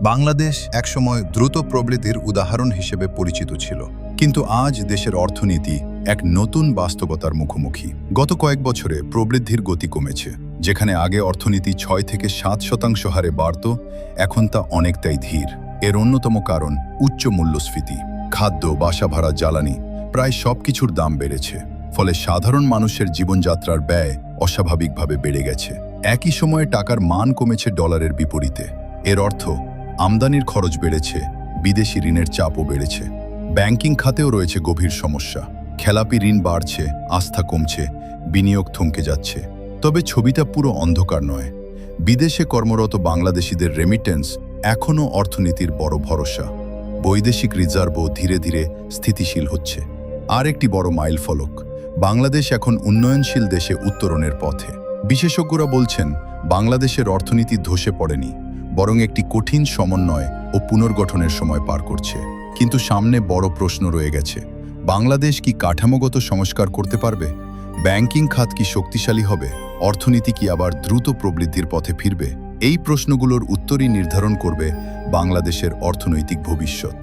বাংলাদেশ একসময় দ্রুত প্রবৃদ্ধির উদাহরণ হিসেবে পরিচিত ছিল, কিন্তু আজ দেশের অর্থনীতি এক নতুন বাস্তবতার মুখোমুখি। গত কয়েক বছরে প্রবৃদ্ধির গতি কমেছে। যেখানে আগে অর্থনীতি 6 থেকে 7% হারে বাড়ত, এখন তা অনেকটাই ধীর। এর অন্যতম কারণ উচ্চ মূল্যস্ফীতি। খাদ্য, বাসা ভাড়া, জ্বালানি প্রায় সবকিছুর দাম বেড়েছে। ফলে সাধারণ মানুষের জীবনযাত্রার ব্যয় অস্বাভাবিকভাবে বেড়ে গেছে। একই সময়ে টাকার মান কমেছে ডলারের বিপরীতে। এর অর্থ আমদানির খরচ বেড়েছে, বিদেশি ঋণের চাপও বেড়েছে। ব্যাংকিং খাতেও রয়েছে গভীর সমস্যা। খেলাপি ঋণ বাড়ছে, আস্থা কমছে, বিনিয়োগ থমকে যাচ্ছে। তবে ছবিটা পুরো অন্ধকার নয়। বিদেশে কর্মরত বাংলাদেশিদের রেমিটেন্স এখনও অর্থনীতির বড় ভরসা। বৈদেশিক রিজার্ভও ধীরে ধীরে স্থিতিশীল হচ্ছে। আর একটি বড় মাইলফলক, বাংলাদেশ এখন উন্নয়নশীল দেশে উত্তরণের পথে। বিশেষজ্ঞরা বলছেন, বাংলাদেশের অর্থনীতি ধসে পড়েনি, বরং একটি কঠিন সমন্বয় ও পুনর্গঠনের সময় পার করছে। কিন্তু সামনে বড় প্রশ্ন রয়ে গেছে। বাংলাদেশ কি কাঠামোগত সংস্কার করতে পারবে? ব্যাংকিং খাত কি শক্তিশালী হবে? অর্থনীতি কি আবার দ্রুত প্রবৃদ্ধির পথে ফিরবে? এই প্রশ্নগুলোর উত্তরই নির্ধারণ করবে বাংলাদেশের অর্থনৈতিক ভবিষ্যৎ।